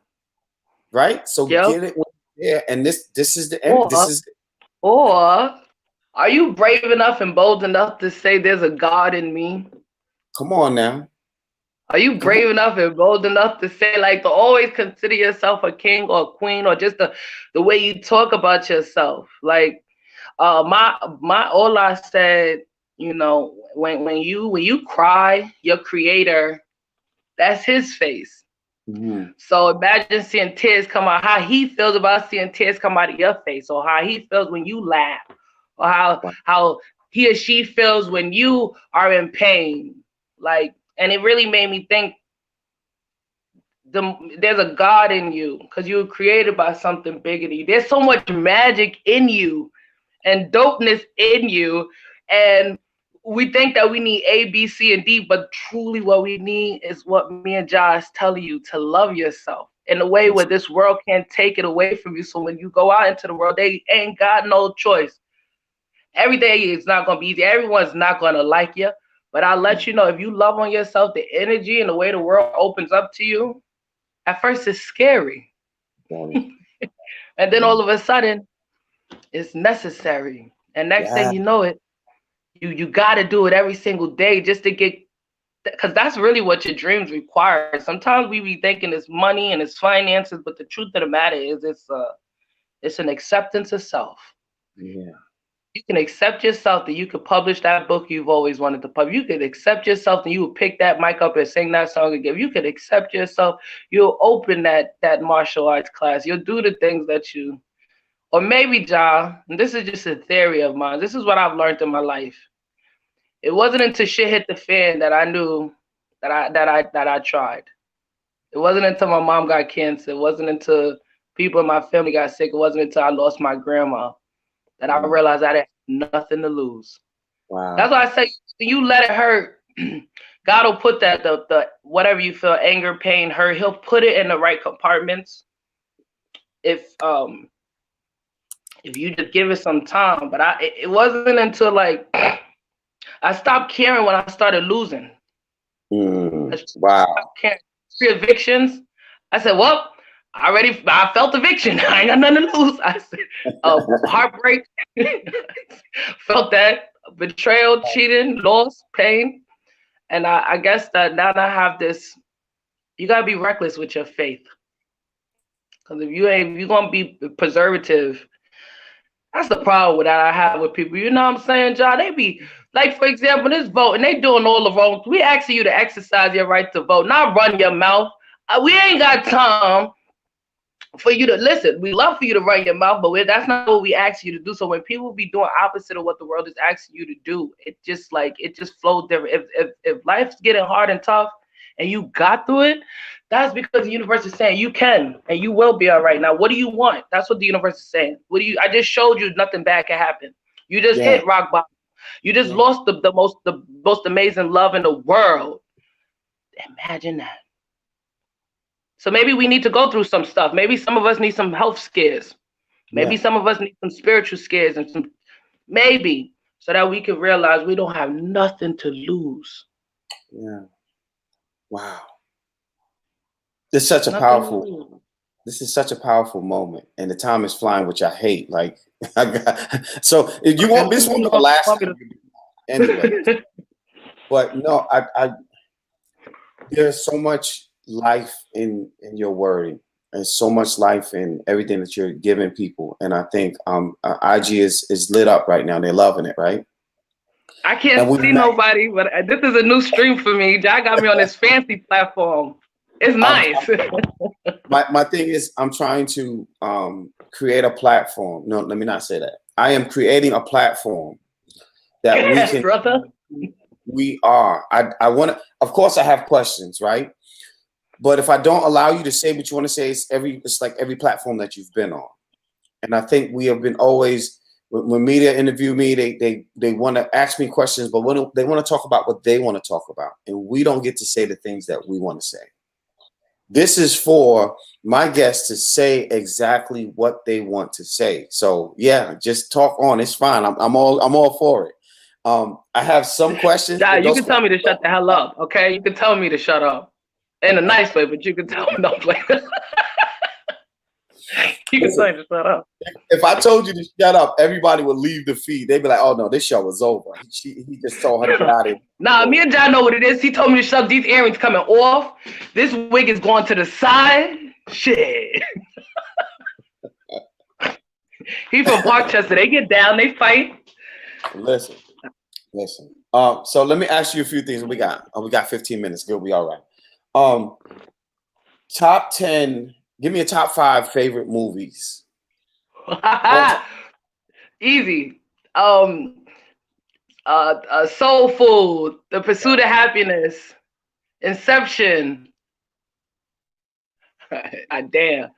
Right? So get it there. And this is the end. Or are you brave enough and bold enough to say there's a God in me? Come on now. Are you brave enough and bold enough to say, like, to always consider yourself a king or a queen, or just the way you talk about yourself? Like, my Ola said, you know, when you cry, your creator, that's his face. Mm-hmm. So imagine seeing tears come out, how he feels about seeing tears come out of your face, or how he feels when you laugh, or how he or she feels when you are in pain. Like, and it really made me think there's a God in you because you were created by something bigger than you. There's so much magic in you and dopeness in you. And we think that we need A, B, C, and D, but truly what we need is what me and Josh tell you, to love yourself in a way where this world can't take it away from you. So when you go out into the world, they ain't got no choice. Every day is not going to be easy. Everyone's not going to like you. But I'll let you know, if you love on yourself, the energy and the way the world opens up to you, at first it's scary. And then all of a sudden, it's necessary. And next thing you know it, you got to do it every single day just to get, because that's really what your dreams require. Sometimes we be thinking it's money and it's finances, but the truth of the matter is it's an acceptance of self. Yeah. You can accept yourself that you could publish that book you've always wanted to publish. You could accept yourself that you would pick that mic up and sing that song again. You could accept yourself. You'll open that martial arts class. You'll do the things that you, or maybe, Ja, and this is just a theory of mine. This is what I've learned in my life. It wasn't until shit hit the fan that I knew that I tried. It wasn't until my mom got cancer. It wasn't until people in my family got sick. It wasn't until I lost my grandma that I realized I had nothing to lose. Wow. That's why I say, you let it hurt. God will put that the whatever you feel, anger, pain, hurt, he'll put it in the right compartments. If you just give it some time. But it wasn't until like I stopped caring when I started losing. Wow. 3 evictions. I said, well, I felt eviction. I ain't got nothing to lose. I said, heartbreak. Felt that. Betrayal, cheating, loss, pain. And I guess that now I have this, you gotta be reckless with your faith. Because if you're gonna be preservative, that's the problem with that I have with people. You know what I'm saying, John? They be like, for example, this vote, and they doing all the wrong. We asking you to exercise your right to vote, not run your mouth. We ain't got time for you to listen. We love for you to run your mouth, but that's not what we ask you to do. So when people be doing opposite of what the world is asking you to do, it just flows different. If life's getting hard and tough and you got through it, that's because the universe is saying you can and you will be all right. Now, what do you want? That's what the universe is saying. I just showed you nothing bad can happen. You just hit rock bottom. You just lost the most amazing love in the world. Imagine that. So maybe we need to go through some stuff. Maybe some of us need some health scares. Maybe some of us need some spiritual scares and so that we can realize we don't have nothing to lose. Yeah. Wow. This is such a powerful moment, and the time is flying, which I hate. Like, so if you want this one to the last time, anyway. But no, I there's so much life in your wording, and so much life in everything that you're giving people, and I think IG is lit up right now. They're loving it, right? I can't see nobody, but this is a new stream for me. Jack got me on this fancy platform. It's nice. My thing is, I'm trying to create a platform. No, let me not say that. I am creating a platform that we can. Brother. We are. I want to. Of course, I have questions, right? But if I don't allow you to say what you want to say, it's like every platform that you've been on. And I think we have been always, when media interview me, they want to ask me questions, but they want to talk about what they want to talk about. And we don't get to say the things that we want to say. This is for my guests to say exactly what they want to say. So yeah, just talk on. It's fine. I'm all for it. I have some questions. Yeah, you can tell me to shut the hell up, okay? You can tell me to shut up in a nice way, but you can tell me don't play. You can tell him to shut up. If I told you to shut up, everybody would leave the feed. They'd be like, "Oh no, this show is over." He just told her to get out of it. Nah, me and John know what it is. He told me to shut up. These earrings coming off. This wig is going to the side. Shit. He from Parkchester. They get down. They fight. Listen. So let me ask you a few things. We got 15 minutes. Good, we all right. Top 10. Give me a top 5 favorite movies. Easy. Soul Food, The Pursuit of Happiness, Inception. I dare.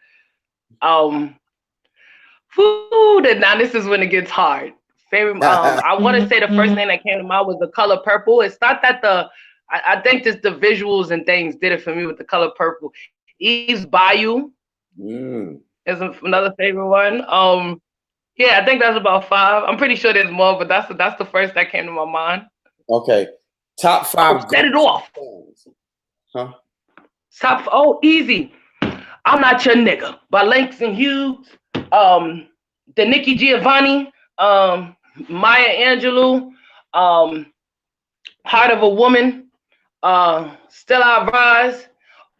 Food. And now this is when it gets hard. Favorite. I want to say the first thing that came to mind was The Color Purple. It's not that I think just the visuals and things did it for me with The Color Purple. Eve's Bayou is another favorite one. Yeah, I think that's about 5. I'm pretty sure there's more, but that's the first that came to my mind. Okay, top 5. Set it off. Huh? Easy. I'm Not Your Nigga by Langston Hughes. The Nikki Giovanni, Maya Angelou, Heart of a Woman, Still I Rise.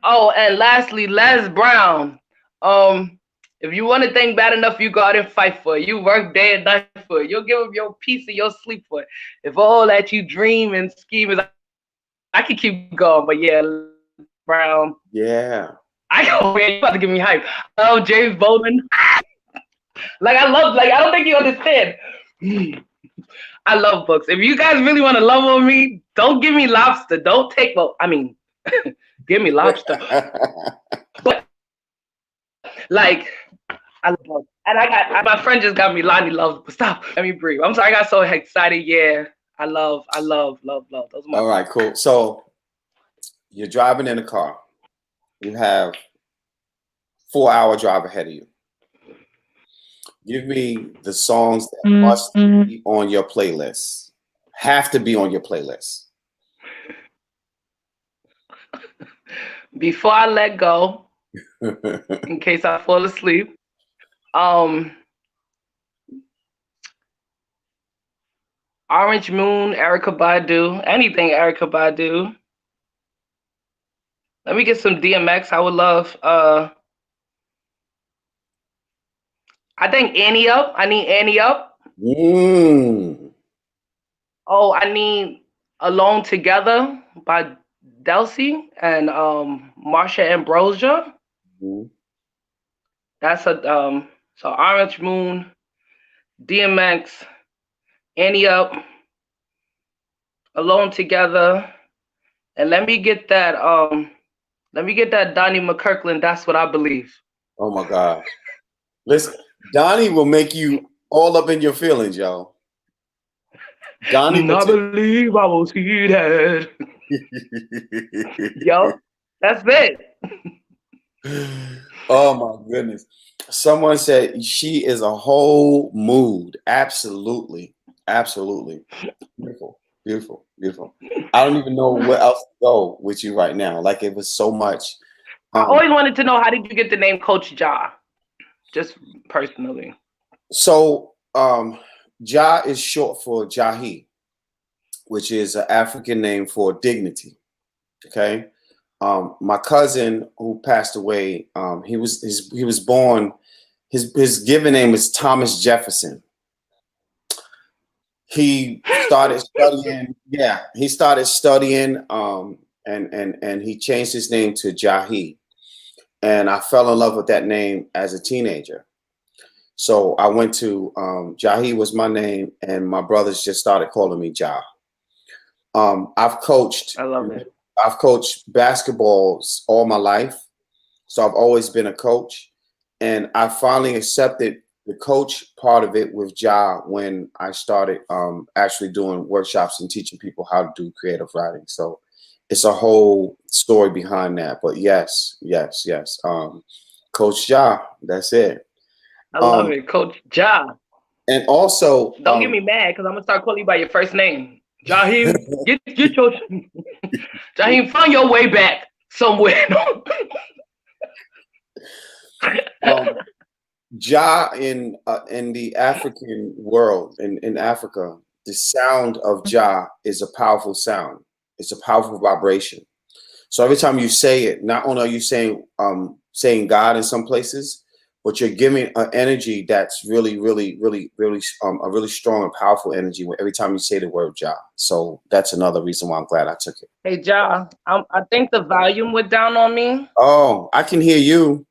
Oh, and lastly, Les Brown. If you want a thing bad enough, you go out and fight for it. You work day and night for it. You'll give up your peace and your sleep for it. If all that you dream and scheme is, I could keep going, but yeah, Brown. Yeah. You about to give me hype. Oh, James Bowman. I don't think you understand. I love books. If you guys really want to love on me, don't give me lobster. Don't take, give me lobster. But, I love books. And my friend just got me Lonnie loves, but stop. Let me breathe. I'm sorry, I got so excited. Yeah, I love. Those are my All right, cool. So you're driving in a car. You have 4-hour drive ahead of you. Give me the songs that must be on your playlist. Have to be on your playlist. Before I Let Go, in case I fall asleep. Orange Moon, Erykah Badu, anything Erykah Badu. Let me get some DMX. I would love. I think Annie Up. I need Annie Up. Oh, I need Alone Together by Delcy and Marsha Ambrosia. That's so Orange Moon, DMX, Annie Up, Alone Together, and let me get that Donnie McKirkland, That's What I Believe. Oh my God. Listen, Donnie will make you all up in your feelings, y'all. Donnie I believe I will see that. Yo, that's it. Oh my goodness. Someone said she is a whole mood. Absolutely. Beautiful. I don't even know where else to go with you right now. Like, it was so much. I always wanted to know, how did you get the name Coach Ja? Just personally. So Ja is short for Jahi, which is an African name for dignity. Okay. My cousin who passed away, he was born, his given name is Thomas Jefferson. He started studying, and he changed his name to Jahi. And I fell in love with that name as a teenager. So I went to Jahi was my name, and my brothers just started calling me Ja. I've coached. I love it. I've coached basketball all my life, so I've always been a coach, and I finally accepted the coach part of it with Ja when I started actually doing workshops and teaching people how to do creative writing. So it's a whole story behind that. But yes. Coach Ja, that's it. I love it, Coach Ja. And also, don't get me mad, because I'm gonna start calling you by your first name. Jaheim, get your Jaheim, find your way back somewhere. Jah in the African world, in Africa, the sound of Jah is a powerful sound. It's a powerful vibration. So every time you say it, not only are you saying God in some places, but you're giving an energy that's really a really strong and powerful energy every time you say the word Jah. So that's another reason why I'm glad I took it. Hey, Ja, I think the volume went down on me. Oh, I can hear you.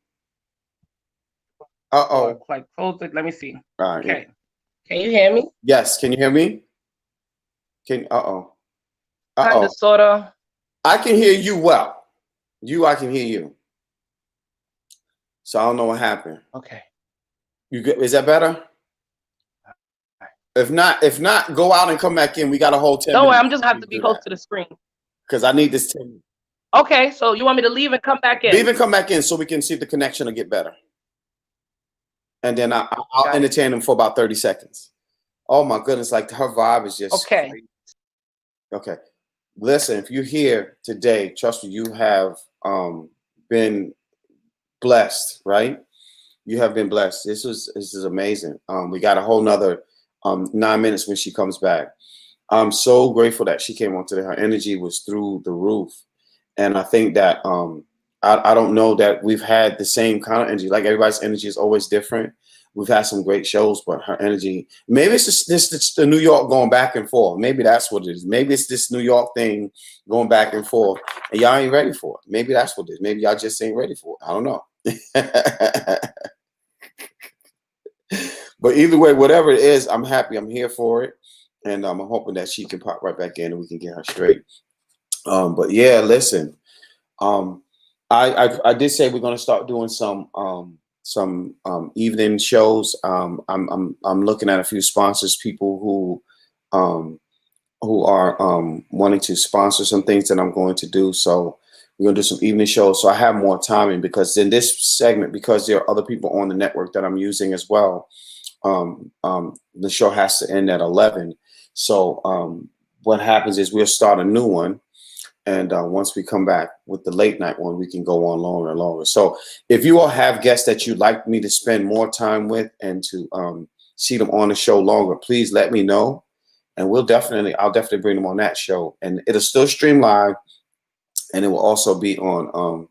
Uh-oh. Like, close it. Let me see. All right. Okay. Can you hear me? Yes. Can you hear me? Uh-oh. Kind of, sort of. I can hear you well. I can hear you. So I don't know what happened. Okay. You good? Is that better? If not, go out and come back in. We got a whole 10 Don't minutes. worry, I'm just have to be close to the screen. Because I need this 10 minutes. Okay, so you want me to leave and come back in? Leave and come back in so we can see if the connection will get better. And then I'll entertain them for about 30 seconds. Oh my goodness, like her vibe is just okay. Crazy. Okay. Listen, if you're here today, trust me, you have been blessed, right? You have been blessed. This is amazing. We got a whole nother 9 minutes when she comes back. I'm so grateful that she came on today. Her energy was through the roof. And I think that I don't know that we've had the same kind of energy. Like everybody's energy is always different. We've had some great shows, but her energy, maybe it's just this the New York going back and forth. Maybe that's what it is. Maybe it's this New York thing going back and forth, and y'all ain't ready for it. Maybe that's what it is. Maybe y'all just ain't ready for it. I don't know. But either way, whatever it is, I'm happy. I'm here for it, and I'm hoping that she can pop right back in and we can get her straight. But yeah, listen. I did say we're going to start doing some evening shows. I'm looking at a few sponsors, people who are wanting to sponsor some things that I'm going to do. So we're gonna do some evening shows. So I have more timing because in this segment, because there are other people on the network that I'm using as well. The show has to end at 11. So what happens is we'll start a new one. And once we come back with the late night one, we can go on longer and longer. So if you all have guests that you'd like me to spend more time with and to see them on the show longer, please let me know. And I'll definitely bring them on that show. And it'll still stream live. And it will also be on,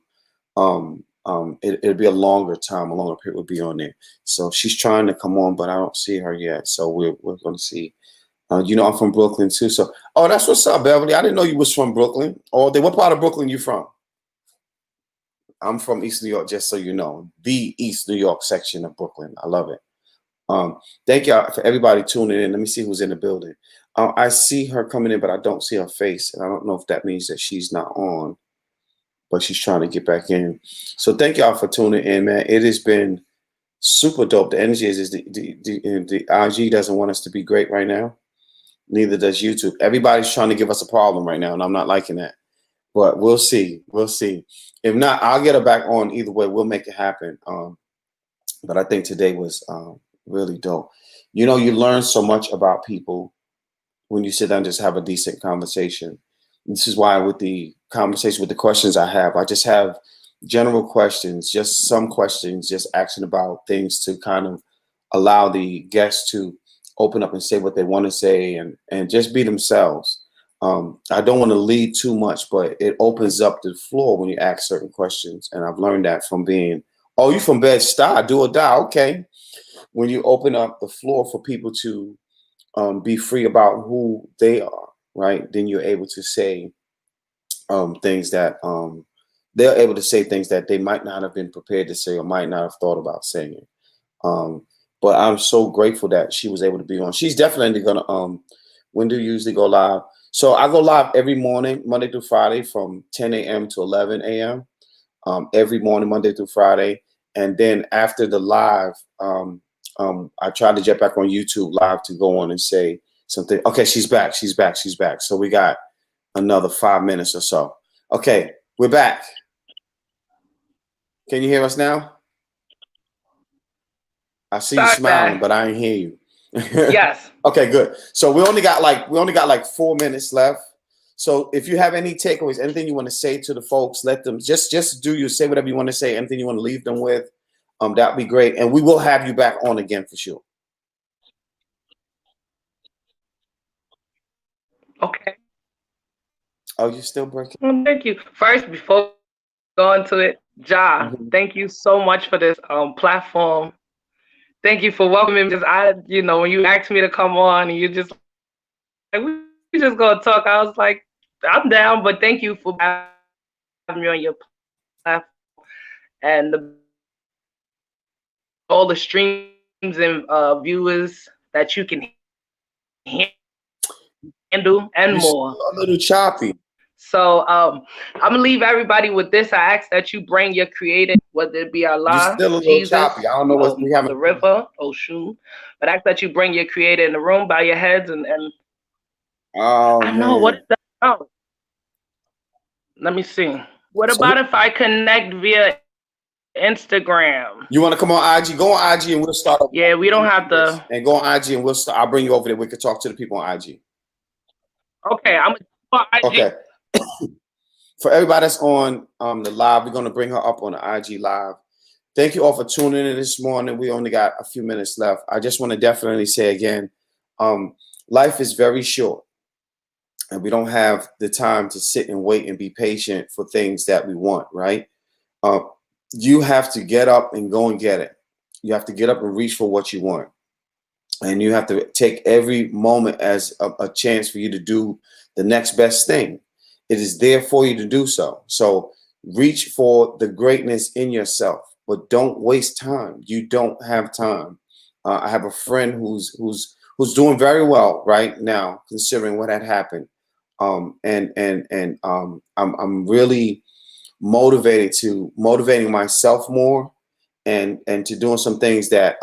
it'll be a longer period will be on there. So she's trying to come on, but I don't see her yet. So we're going to see. You know, I'm from Brooklyn too. So, oh, that's what's up, Beverly. I didn't know you was from Brooklyn. What part of Brooklyn you from? I'm from East New York, just so you know. The East New York section of Brooklyn. I love it. Thank y'all for everybody tuning in. Let me see who's in the building. I see her coming in, but I don't see her face. And I don't know if that means that she's not on, but she's trying to get back in. So thank y'all for tuning in, man. It has been super dope. The energy is the IG doesn't want us to be great right now. Neither does YouTube. Everybody's trying to give us a problem right now, and I'm not liking that. But we'll see. We'll see. If not, I'll get her back on. Either way, we'll make it happen. But I think today was really dope. You know, you learn so much about people when you sit down and just have a decent conversation. This is why with the conversation, with the questions I just have general questions, just some questions, just asking about things to kind of allow the guests to open up and say what they want to say and just be themselves. I don't want to lead too much, but it opens up the floor when you ask certain questions. And I've learned that from being, oh, you from Bed-Stuy, do or die. Okay. When you open up the floor for people to be free about who they are, right? Then you're able to say things that they're able to say things that they might not have been prepared to say or might not have thought about saying. But I'm so grateful that she was able to be on. She's definitely gonna. When do you usually go live? So I go live every morning, Monday through Friday, from 10 a.m. to 11 a.m. Every morning, Monday through Friday, and then after the live, I try to get back on YouTube live to go on and say something. Okay, she's back. She's back. She's back. So we got another 5 minutes or so. Okay, we're back. Can you hear us now? I see you smiling, but I ain't hear you. Yes. Okay, good. So we only got like 4 minutes left. So if you have any takeaways, anything you want to say to the folks, let them just say whatever you want to say, anything you want to leave them with. that'd be great. And we will have you back on again for sure. Okay. Oh, you still breaking? Well, thank you. First, before going to it, Ja, Mhm. thank you so much for this platform. Thank you for welcoming me. Because when you asked me to come on, and you just like we just gonna talk. I was like, I'm down, but thank you for having me on your platform and all the streams and viewers that you can handle and You're more. still a little choppy. So I'm gonna leave everybody with this. I ask that you bring your creative, whether it be You're Allah, still a little Jesus, choppy. I don't know what we haven't. the river, Oshun, but I ask that you bring your creator in the room by your heads and Oh I know what man. is that? Oh, let me see. What So about if I connect via Instagram? you want to come on IG? Go on IG and we'll start. Yeah, we don't have to. And go on IG and we'll start. I'll bring you over there. We can talk to the people on IG. Okay, I'm gonna IG. Okay. For everybody that's on the live, we're going to bring her up on the IG live. Thank you all for tuning in this morning. We only got a few minutes left. I just want to definitely say again, life is very short, and we don't have the time to sit and wait and be patient for things that we want, right? You have to get up and go and get it. You have to get up and reach for what you want. And you have to take every moment as a chance for you to do the next best thing. It is there for you to do so. So reach for the greatness in yourself, but don't waste time. You don't have time. I have a friend who's doing very well right now, considering what had happened. I'm really motivating myself more, and to doing some things that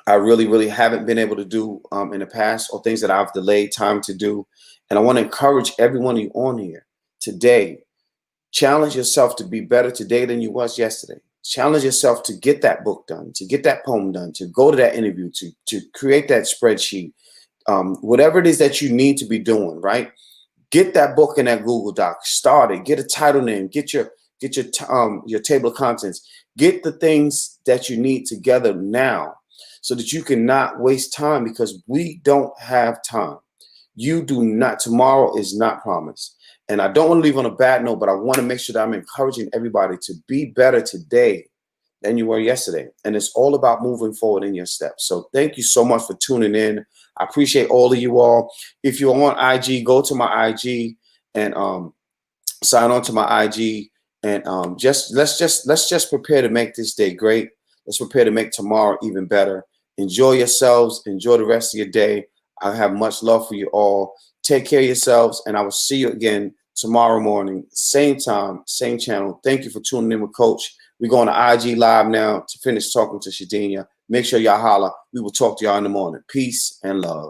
I really haven't been able to do in the past, or things that I've delayed time to do. And I want to encourage every one of you on here today. Challenge yourself to be better today than you was yesterday. Challenge yourself to get that book done, to get that poem done, to go to that interview, to create that spreadsheet, whatever it is that you need to be doing, right? Get that book in that Google Doc. Start it. Get a title name. Get your table of contents. Get the things that you need together now, so that you cannot waste time, because we don't have time. You do not. Tomorrow is not promised. And I don't want to leave on a bad note, but I want to make sure that I'm encouraging everybody to be better today than you were yesterday. And it's all about moving forward in your steps. So thank you so much for tuning in. I appreciate all of you all. If you're on IG, go to my IG and sign on to my IG. And let's just prepare to make this day great. Let's prepare to make tomorrow even better. Enjoy yourselves. Enjoy the rest of your day. I have much love for you all. Take care of yourselves, and I will see you again tomorrow morning, same time, same channel. Thank you for tuning in with Coach. We're going to IG Live now to finish talking to Shadinia. Make sure y'all holler. We will talk to y'all in the morning. Peace and love.